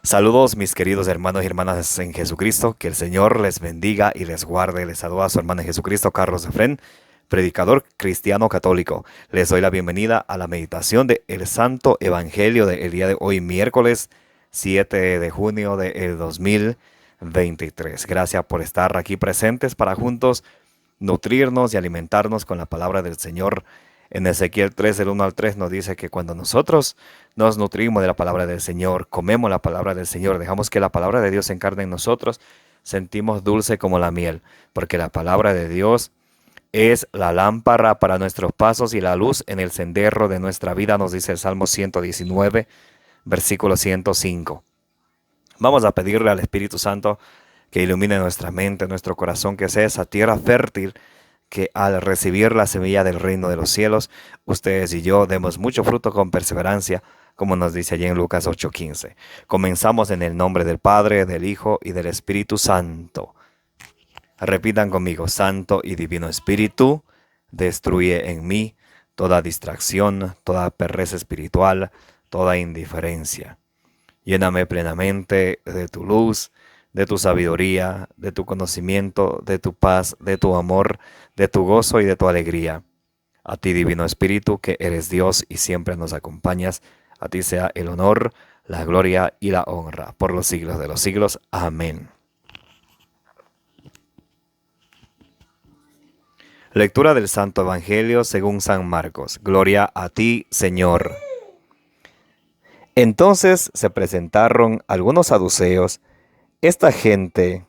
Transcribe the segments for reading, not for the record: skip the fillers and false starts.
Saludos mis queridos hermanos y hermanas en Jesucristo, que el Señor les bendiga y les guarde. Les saluda a su hermano en Jesucristo, Carlos Efrén, predicador cristiano católico. Les doy la bienvenida a la meditación del Santo Evangelio del día de hoy, miércoles 7 de junio del 2023. Gracias por estar aquí presentes para juntos nutrirnos y alimentarnos con la palabra del Señor. En Ezequiel 3, del 1 al 3, nos dice que cuando nosotros nos nutrimos de la palabra del Señor, comemos la palabra del Señor, dejamos que la palabra de Dios se encarne en nosotros, sentimos dulce como la miel, porque la palabra de Dios es la lámpara para nuestros pasos y la luz en el sendero de nuestra vida, nos dice el Salmo 119, versículo 105. Vamos a pedirle al Espíritu Santo que ilumine nuestra mente, nuestro corazón, que sea esa tierra fértil que al recibir la semilla del reino de los cielos, ustedes y yo demos mucho fruto con perseverancia, como nos dice allí en Lucas 8:15. Comenzamos en el nombre del Padre, del Hijo y del Espíritu Santo. Repitan conmigo: Santo y Divino Espíritu, destruye en mí toda distracción, toda pereza espiritual, toda indiferencia. Lléname plenamente de tu luz, de tu sabiduría, de tu conocimiento, de tu paz, de tu amor, de tu gozo y de tu alegría. A ti, Divino Espíritu, que eres Dios y siempre nos acompañas, a ti sea el honor, la gloria y la honra por los siglos de los siglos. Amén. Lectura del Santo Evangelio según San Marcos. Gloria a ti, Señor. Entonces se presentaron algunos saduceos. Esta gente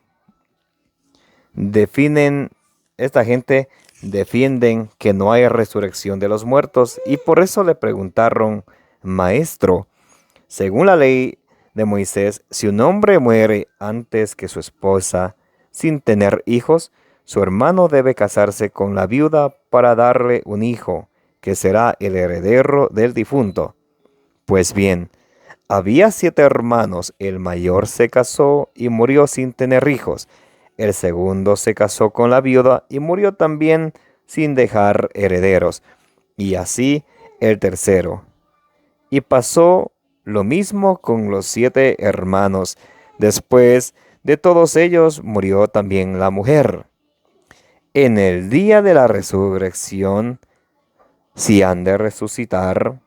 definen, esta gente defienden que no hay resurrección de los muertos y por eso le preguntaron: Maestro, según la ley de Moisés, si un hombre muere antes que su esposa sin tener hijos, su hermano debe casarse con la viuda para darle un hijo, que será el heredero del difunto. Pues bien, había 7 hermanos, el mayor se casó y murió sin tener hijos. El segundo se casó con la viuda y murió también sin dejar herederos. Y así el tercero. Y pasó lo mismo con los 7 hermanos. Después de todos ellos murió también la mujer. En el día de la resurrección, si han de resucitar,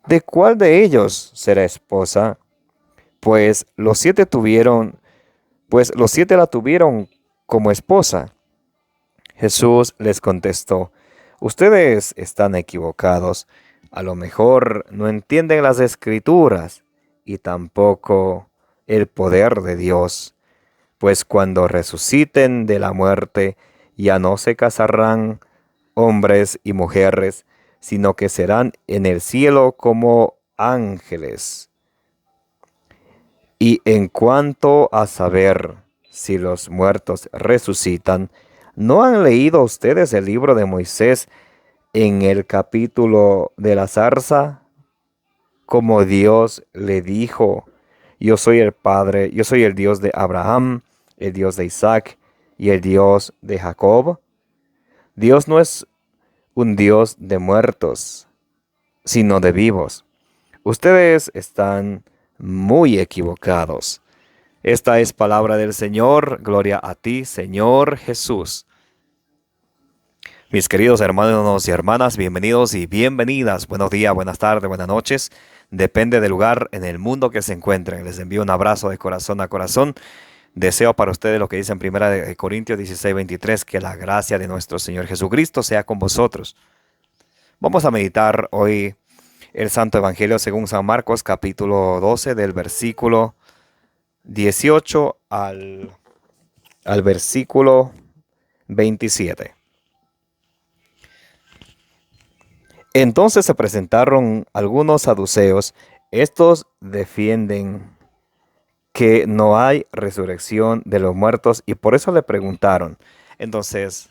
¿de cuál de ellos será esposa? Pues los 7 la tuvieron como esposa. Jesús les contestó: ustedes están equivocados. A lo mejor no entienden las Escrituras y tampoco el poder de Dios. Pues cuando resuciten de la muerte, ya no se casarán hombres y mujeres, sino que serán en el cielo como ángeles. Y en cuanto a saber si los muertos resucitan, ¿no han leído ustedes el libro de Moisés en el capítulo de la zarza? Como Dios le dijo: yo soy el Padre, yo soy el Dios de Abraham, el Dios de Isaac y el Dios de Jacob. Dios no es un Dios de muertos, sino de vivos. Ustedes están muy equivocados. Esta es palabra del Señor. Gloria a ti, Señor Jesús. Mis queridos hermanos y hermanas, bienvenidos y bienvenidas. Buenos días, buenas tardes, buenas noches. Depende del lugar en el mundo que se encuentren. Les envío un abrazo de corazón a corazón. Deseo para ustedes lo que dice en 1 Corintios 16:23, que la gracia de nuestro Señor Jesucristo sea con vosotros. Vamos a meditar hoy el Santo Evangelio según San Marcos, capítulo 12, del versículo 18 al versículo 27. Entonces se presentaron algunos saduceos. Estos defienden que no hay resurrección de los muertos y por eso le preguntaron. Entonces,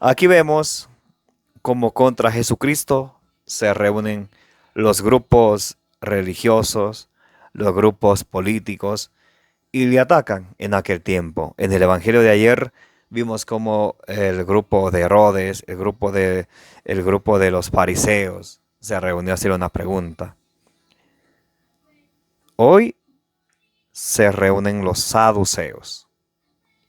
aquí vemos cómo contra Jesucristo se reúnen los grupos religiosos, los grupos políticos y le atacan en aquel tiempo. En el Evangelio de ayer vimos cómo el grupo de Herodes, el grupo de los fariseos se reunió a hacer una pregunta. Hoy se reúnen los saduceos.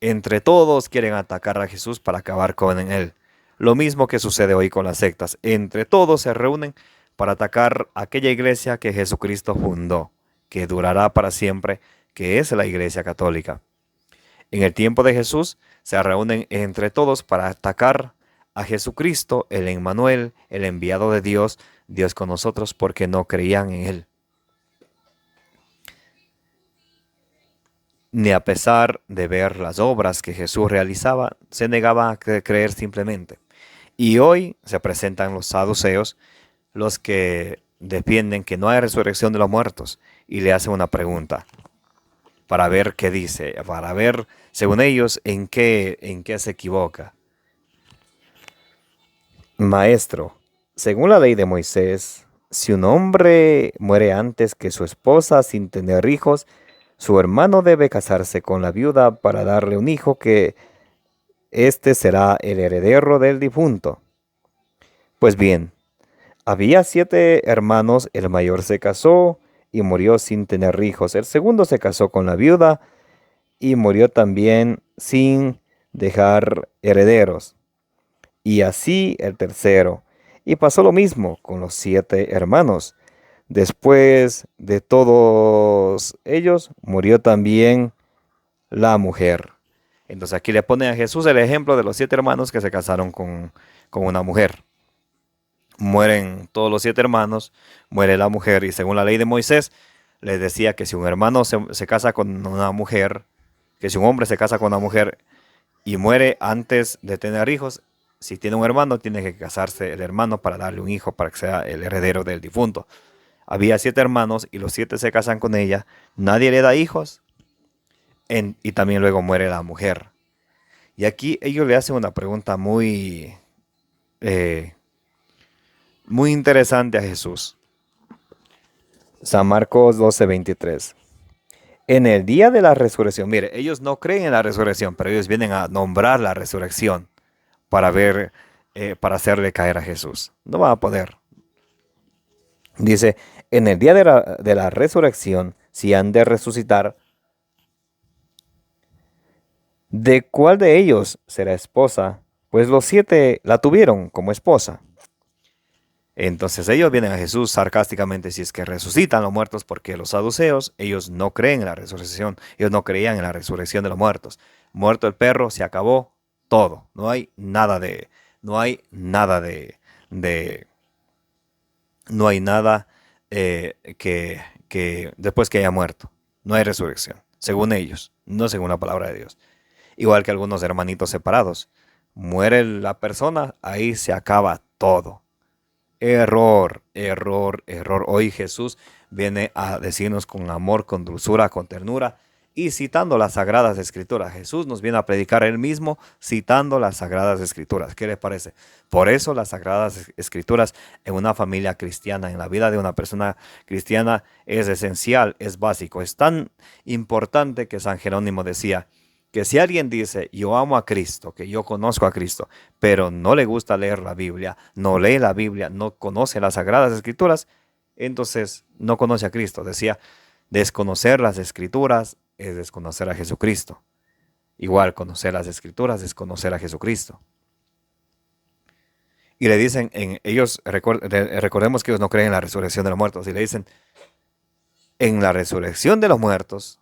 Entre todos quieren atacar a Jesús para acabar con él. Lo mismo que sucede hoy con las sectas. Entre todos se reúnen para atacar aquella iglesia que Jesucristo fundó, que durará para siempre, que es la Iglesia Católica. En el tiempo de Jesús se reúnen entre todos para atacar a Jesucristo, el Emmanuel, el enviado de Dios, Dios con nosotros, porque no creían en él. Ni a pesar de ver las obras que Jesús realizaba, se negaban a creer simplemente. Y hoy se presentan los saduceos, los que defienden que no hay resurrección de los muertos, y le hacen una pregunta para ver qué dice, para ver, según ellos, en qué se equivoca. Maestro, según la ley de Moisés, si un hombre muere antes que su esposa sin tener hijos, su hermano debe casarse con la viuda para darle un hijo que éste será el heredero del difunto. Pues bien, había 7 hermanos, el mayor se casó y murió sin tener hijos. El segundo se casó con la viuda y murió también sin dejar herederos. Y así el tercero. Y pasó lo mismo con los 7 hermanos. Después de todos ellos, murió también la mujer. Entonces aquí le ponen a Jesús el ejemplo de los 7 hermanos que se casaron con una mujer. Mueren todos los 7 hermanos, muere la mujer, y según la ley de Moisés, les decía que si un hermano se casa con una mujer, que si un hombre se casa con una mujer y muere antes de tener hijos, si tiene un hermano, tiene que casarse el hermano para darle un hijo, para que sea el heredero del difunto. Había 7 hermanos y los 7 se casan con ella, nadie le da hijos, y también luego muere la mujer. Y aquí ellos le hacen una pregunta muy interesante a Jesús. San Marcos 12:23. En el día de la resurrección, mire, ellos no creen en la resurrección, pero ellos vienen a nombrar la resurrección para ver, para hacerle caer a Jesús. No va a poder. Dice, en el día de la resurrección, si han de resucitar, ¿de cuál de ellos será esposa? Pues los 7 la tuvieron como esposa. Entonces ellos vienen a Jesús sarcásticamente si es que resucitan los muertos, porque los saduceos, ellos no creen en la resurrección, ellos no creían en la resurrección de los muertos. Muerto el perro, se acabó todo. No hay nada que después que haya muerto. No hay resurrección, según ellos, no según la palabra de Dios. Igual que algunos hermanitos separados. Muere la persona, ahí se acaba todo. Error, error, error. Hoy Jesús viene a decirnos con amor, con dulzura, con ternura y citando las Sagradas Escrituras. Jesús nos viene a predicar él mismo citando las Sagradas Escrituras. ¿Qué les parece? Por eso las Sagradas Escrituras en una familia cristiana, en la vida de una persona cristiana, es esencial, es básico. Es tan importante que San Jerónimo decía que si alguien dice, yo amo a Cristo, que yo conozco a Cristo, pero no le gusta leer la Biblia, no lee la Biblia, no conoce las Sagradas Escrituras, entonces no conoce a Cristo. Decía, desconocer las Escrituras es desconocer a Jesucristo. Igual, conocer las Escrituras es conocer a Jesucristo. Y le dicen, recordemos que ellos no creen en la resurrección de los muertos, y le dicen, en la resurrección de los muertos,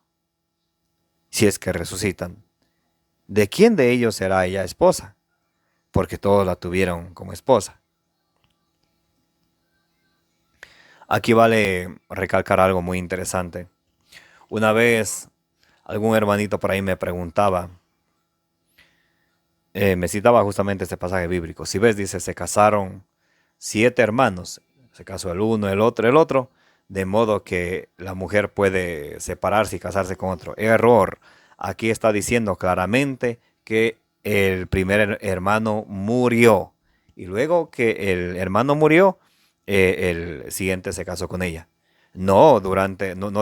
si es que resucitan, ¿de quién de ellos será ella esposa? Porque todos la tuvieron como esposa. Aquí vale recalcar algo muy interesante. Una vez algún hermanito por ahí me preguntaba, me citaba justamente este pasaje bíblico. Si ves, dice, se casaron 7 hermanos. Se casó el uno, el otro, de modo que la mujer puede separarse y casarse con otro. Error. Aquí está diciendo claramente que el primer hermano murió. Y luego que el hermano murió, el siguiente se casó con ella. No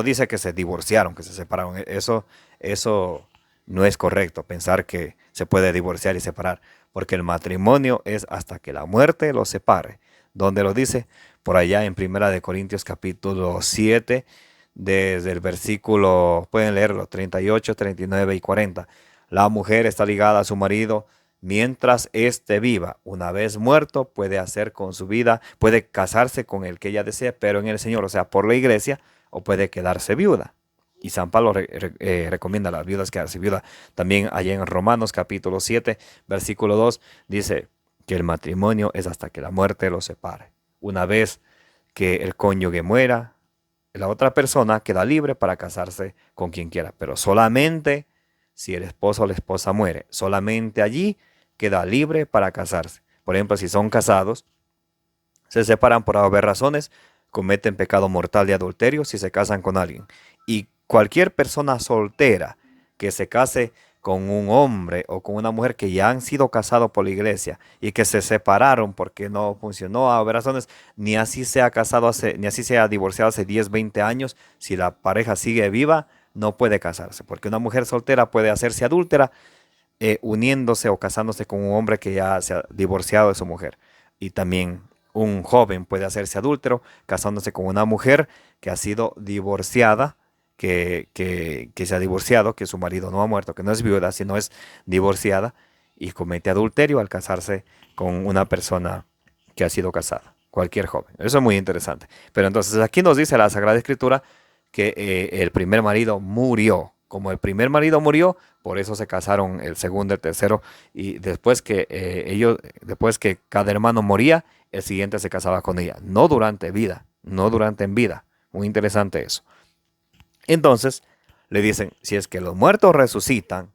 dice que se divorciaron, que se separaron. Eso no es correcto, pensar que se puede divorciar y separar, porque el matrimonio es hasta que la muerte los separe. ¿Dónde lo dice? Por allá en 1 Corintios capítulo 7, desde el versículo, pueden leerlo, 38, 39 y 40. La mujer está ligada a su marido mientras éste viva. Una vez muerto, puede hacer con su vida, puede casarse con el que ella desea, pero en el Señor, o sea, por la iglesia, o puede quedarse viuda. Y San Pablo recomienda a las viudas quedarse viuda. También allá en Romanos capítulo 7, versículo 2, dice que el matrimonio es hasta que la muerte los separe. Una vez que el cónyuge muera, la otra persona queda libre para casarse con quien quiera, pero solamente si el esposo o la esposa muere, solamente allí queda libre para casarse. Por ejemplo, si son casados, se separan por haber razones, cometen pecado mortal de adulterio si se casan con alguien. Y cualquier persona soltera que se case con un hombre o con una mujer que ya han sido casados por la iglesia y que se separaron porque no funcionó a haber razones, ni así se ha casado ni así se ha divorciado hace 10, 20 años, si la pareja sigue viva, no puede casarse, porque una mujer soltera puede hacerse adúltera uniéndose o casándose con un hombre que ya se ha divorciado de su mujer. Y también un joven puede hacerse adúltero casándose con una mujer que ha sido divorciada, que se ha divorciado, que su marido no ha muerto, que no es viuda, sino es divorciada y comete adulterio al casarse con una persona que ha sido casada, cualquier joven. Eso es muy interesante. Pero entonces aquí nos dice la Sagrada Escritura que el primer marido murió. Como el primer marido murió, por eso se casaron el segundo, el tercero, y después que después que cada hermano moría, el siguiente se casaba con ella. No durante vida, no durante en vida. Muy interesante eso. Entonces le dicen, si es que los muertos resucitan,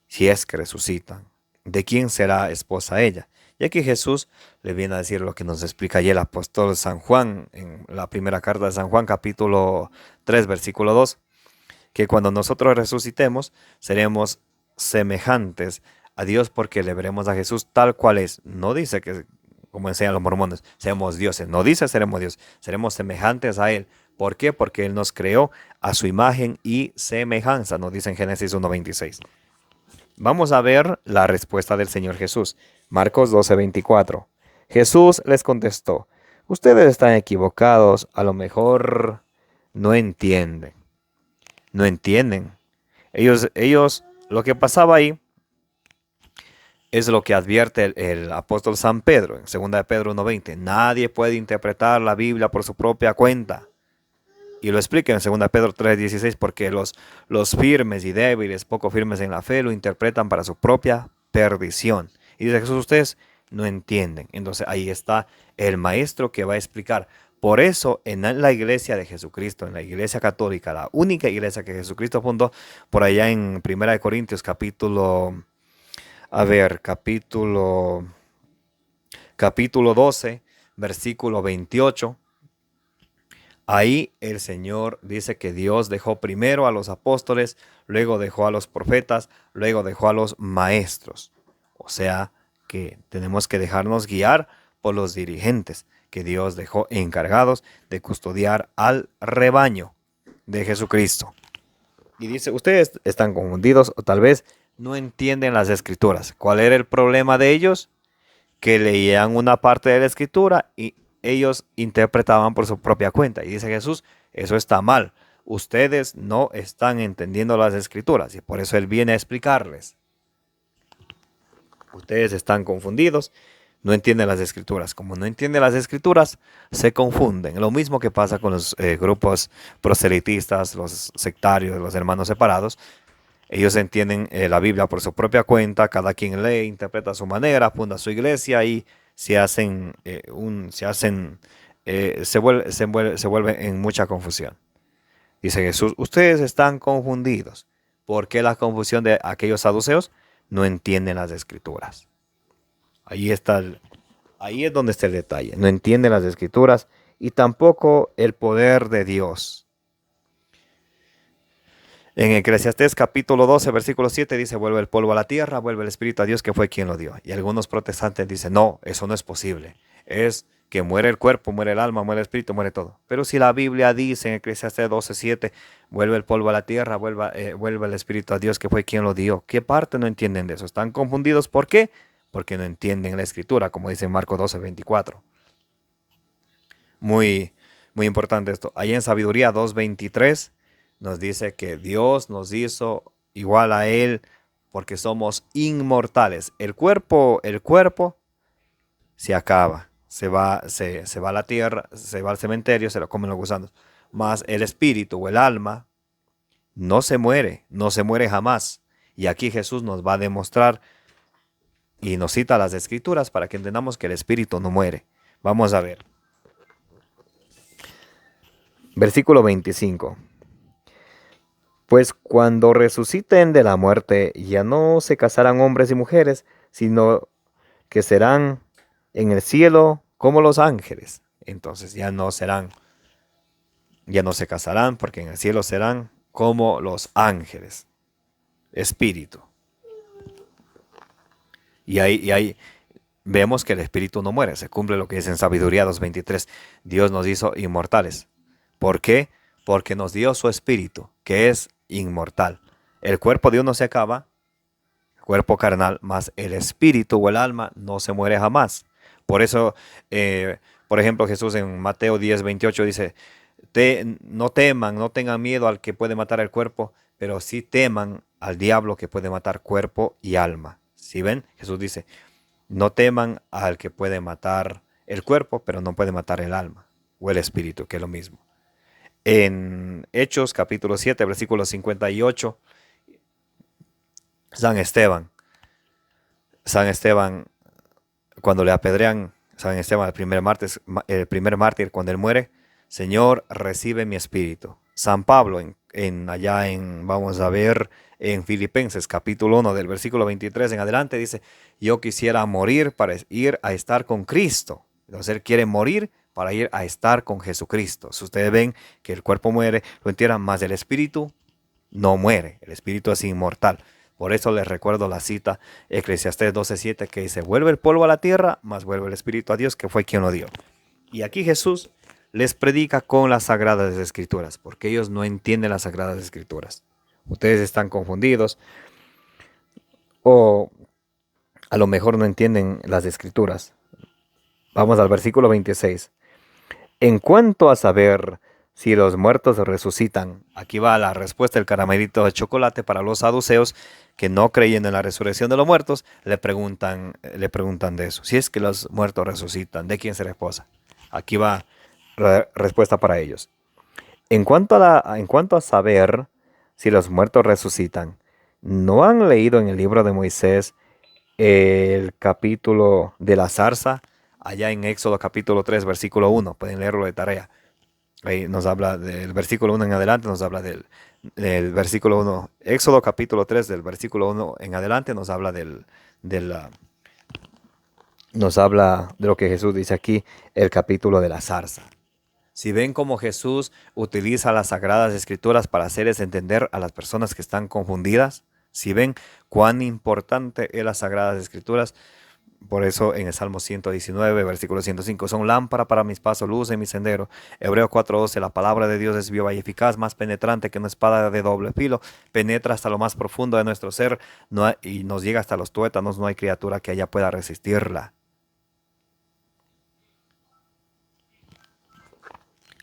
si es que resucitan, ¿de quién será esposa ella? Y aquí Jesús le viene a decir lo que nos explica ayer el apóstol San Juan, en la primera carta de San Juan, capítulo 3, versículo 2, que cuando nosotros resucitemos, seremos semejantes a Dios porque le veremos a Jesús tal cual es. No dice que, como enseñan los mormones, seamos dioses. No dice seremos dioses, seremos semejantes a Él. ¿Por qué? Porque Él nos creó a su imagen y semejanza, nos dice en Génesis 1:26. Vamos a ver la respuesta del Señor Jesús. Marcos 12:24. Jesús les contestó, ustedes están equivocados, a lo mejor no entienden. No entienden. Ellos, lo que pasaba ahí es lo que advierte el apóstol San Pedro en 2 de Pedro 1:20. Nadie puede interpretar la Biblia por su propia cuenta. Y lo explica en 2 de Pedro 3:16 porque los firmes y débiles, poco firmes en la fe, lo interpretan para su propia perdición. Y dice Jesús, ustedes no entienden. Entonces ahí está el maestro que va a explicar. Por eso en la iglesia de Jesucristo, en la iglesia católica, la única iglesia que Jesucristo fundó, por allá en 1 Corintios capítulo 12, versículo 28, ahí el Señor dice que Dios dejó primero a los apóstoles, luego dejó a los profetas, luego dejó a los maestros. O sea que tenemos que dejarnos guiar por los dirigentes que Dios dejó encargados de custodiar al rebaño de Jesucristo. Y dice, ustedes están confundidos o tal vez no entienden las escrituras. ¿Cuál era el problema de ellos? Que leían una parte de la escritura y ellos interpretaban por su propia cuenta. Y dice Jesús, eso está mal. Ustedes no están entendiendo las escrituras y por eso Él viene a explicarles. Ustedes están confundidos, no entienden las escrituras. Como no entienden las escrituras, se confunden. Lo mismo que pasa con los grupos proselitistas, los sectarios, los hermanos separados. Ellos entienden la Biblia por su propia cuenta, cada quien lee, interpreta a su manera, funda su iglesia y se vuelven en mucha confusión. Dice Jesús, ustedes están confundidos. ¿Por qué la confusión de aquellos saduceos? No entienden las escrituras. Ahí es donde está el detalle. No entienden las escrituras y tampoco el poder de Dios. En Eclesiastés capítulo 12, versículo 7 dice, vuelve el polvo a la tierra, vuelve el espíritu a Dios que fue quien lo dio. Y algunos protestantes dicen, no, eso no es posible. Es que muere el cuerpo, muere el alma, muere el espíritu, muere todo. Pero si la Biblia dice en Eclesiastés 12, 7, vuelve el polvo a la tierra, vuelve el espíritu a Dios que fue quien lo dio. ¿Qué parte no entienden de eso? ¿Están confundidos? ¿Por qué? Porque no entienden la escritura, como dice Marcos 12, 24. Muy, Muy importante esto. Ahí en Sabiduría 2:23 nos dice que Dios nos hizo igual a Él porque somos inmortales. El cuerpo se acaba, se va a la tierra, se va al cementerio, se lo comen los gusanos. Mas el espíritu o el alma no se muere jamás. Y aquí Jesús nos va a demostrar y nos cita las escrituras para que entendamos que el espíritu no muere. Vamos a ver. Versículo 25. Pues cuando resuciten de la muerte, ya no se casarán hombres y mujeres, sino que serán en el cielo como los ángeles. Entonces ya no se casarán, porque en el cielo serán como los ángeles. Espíritu. Y ahí vemos que el espíritu no muere. Se cumple lo que dice en Sabiduría 2:23. Dios nos hizo inmortales. ¿Por qué? Porque nos dio su espíritu, que es inmortal. El cuerpo de uno se acaba, el cuerpo carnal, mas el espíritu o el alma no se muere jamás. Por eso, por ejemplo, Jesús en Mateo 10:28 dice, no teman, no tengan miedo al que puede matar el cuerpo, pero sí teman al diablo que puede matar cuerpo y alma. ¿Sí ven? Jesús dice, no teman al que puede matar el cuerpo, pero no puede matar el alma o el espíritu, que es lo mismo. En Hechos capítulo 7, versículo 58, San Esteban, cuando le apedrean, San Esteban, el primer mártir, cuando él muere, Señor, recibe mi espíritu. San Pablo, vamos a ver, en Filipenses capítulo 1, del versículo 23 en adelante, dice, yo quisiera morir para ir a estar con Cristo. Entonces él quiere morir para ir a estar con Jesucristo. Si ustedes ven que el cuerpo muere, lo entierran, más el espíritu no muere. El espíritu es inmortal. Por eso les recuerdo la cita Eclesiastés 12:7 que dice, vuelve el polvo a la tierra, mas vuelve el espíritu a Dios, que fue quien lo dio. Y aquí Jesús les predica con las Sagradas Escrituras, porque ellos no entienden las Sagradas Escrituras. Ustedes están confundidos o a lo mejor no entienden las Escrituras. Vamos al versículo 26. En cuanto a saber si los muertos resucitan, aquí va la respuesta del caramelito de chocolate para los saduceos que no creyen en la resurrección de los muertos, le preguntan de eso. Si es que los muertos resucitan, ¿de quién se reposa? Aquí va la respuesta para ellos. En cuanto a saber si los muertos resucitan, ¿no han leído en el libro de Moisés el capítulo de la zarza? Allá en Éxodo capítulo 3, versículo 1, pueden leerlo de tarea. Ahí nos habla del versículo 1 en adelante, nos habla del versículo 1. Éxodo capítulo 3, del versículo 1 en adelante, nos habla nos habla de lo que Jesús dice aquí, el capítulo de la zarza. Si ven cómo Jesús utiliza las Sagradas Escrituras para hacerles entender a las personas que están confundidas, si ven cuán importante es las Sagradas Escrituras, por eso en el Salmo 119, versículo 105, son lámpara para mis pasos, luz en mi sendero. Hebreo 4:12, la palabra de Dios es viva y eficaz, más penetrante que una espada de doble filo, penetra hasta lo más profundo de nuestro ser y nos llega hasta los tuétanos, no hay criatura que ella pueda resistirla.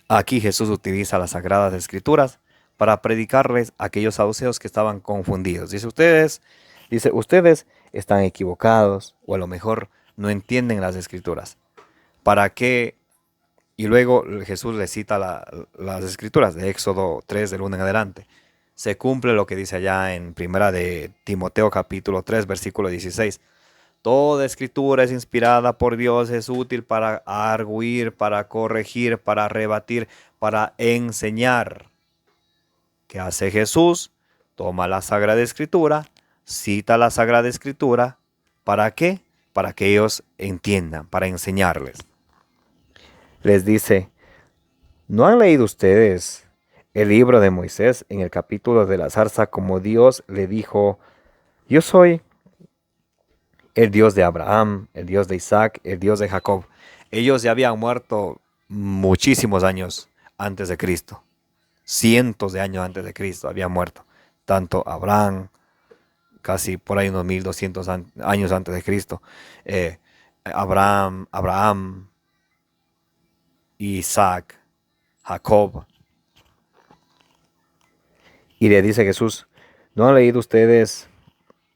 Aquí Jesús utiliza las Sagradas Escrituras para predicarles a aquellos saduceos que estaban confundidos. Dice, ustedes están equivocados o a lo mejor no entienden las Escrituras. ¿Para qué? Y luego Jesús les cita las Escrituras de Éxodo 3 del 1 en adelante. Se cumple lo que dice allá en primera de Timoteo capítulo 3 versículo 16. Toda escritura es inspirada por Dios, es útil para arguir, para corregir, para rebatir, para enseñar. ¿Qué hace Jesús? Toma la Sagrada Escritura, cita la Sagrada Escritura. ¿Para qué? Para que ellos entiendan, para enseñarles. Les dice, ¿no han leído ustedes el libro de Moisés en el capítulo de la zarza como Dios le dijo, yo soy el Dios de Abraham, el Dios de Isaac, el Dios de Jacob? Ellos ya habían muerto muchísimos años antes de Cristo. Cientos de años antes de Cristo habían muerto. Tanto Abraham, casi por ahí unos 1200 años antes de Cristo. Abraham, Isaac, Jacob. Y le dice Jesús, ¿no han leído ustedes,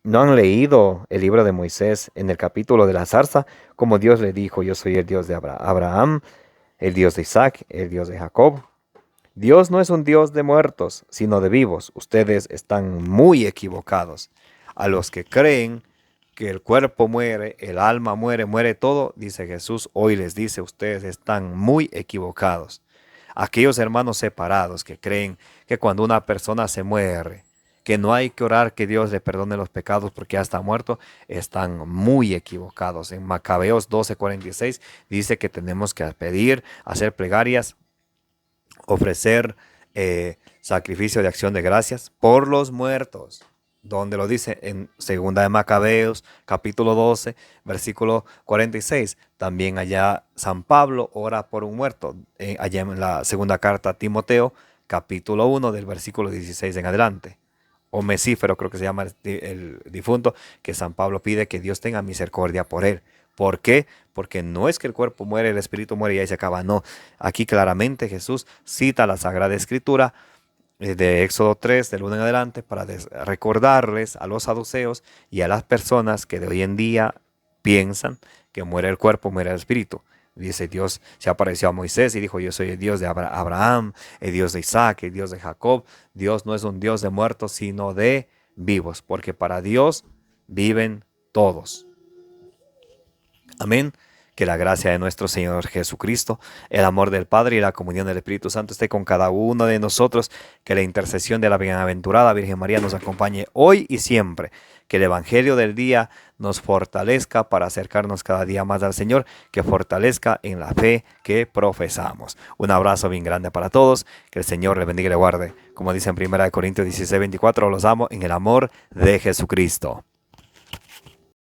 no han leído el libro de Moisés en el capítulo de la zarza? Como Dios le dijo, yo soy el Dios de Abraham, el Dios de Isaac, el Dios de Jacob. Dios no es un Dios de muertos, sino de vivos. Ustedes están muy equivocados. A los que creen que el cuerpo muere, el alma muere, muere todo, dice Jesús, hoy les dice, ustedes están muy equivocados. Aquellos hermanos separados que creen que cuando una persona se muere, que no hay que orar que Dios le perdone los pecados porque ya está muerto, están muy equivocados. En Macabeos 12:46 dice que tenemos que pedir, hacer plegarias, ofrecer sacrificio de acción de gracias por los muertos, donde lo dice en segunda de Macabeos, capítulo 12, versículo 46. También allá San Pablo ora por un muerto, allá en la segunda carta a Timoteo, capítulo 1, del versículo 16 en adelante. O Mesífero, creo que se llama el difunto, que San Pablo pide que Dios tenga misericordia por él. ¿Por qué? Porque no es que el cuerpo muere, el espíritu muere y ahí se acaba. No, aquí claramente Jesús cita la Sagrada Escritura de Éxodo 3, del 1 en adelante, para recordarles a los saduceos y a las personas que de hoy en día piensan que muere el cuerpo, muere el espíritu. Dice, Dios se apareció a Moisés y dijo, yo soy el Dios de Abraham, el Dios de Isaac, el Dios de Jacob. Dios no es un Dios de muertos, sino de vivos, porque para Dios viven todos. Amén. Que la gracia de nuestro Señor Jesucristo, el amor del Padre y la comunión del Espíritu Santo esté con cada uno de nosotros. Que la intercesión de la bienaventurada Virgen María nos acompañe hoy y siempre. Que el Evangelio del día nos fortalezca para acercarnos cada día más al Señor. Que fortalezca en la fe que profesamos. Un abrazo bien grande para todos. Que el Señor les bendiga y les guarde. Como dice en 1 Corintios 16:24, los amo en el amor de Jesucristo.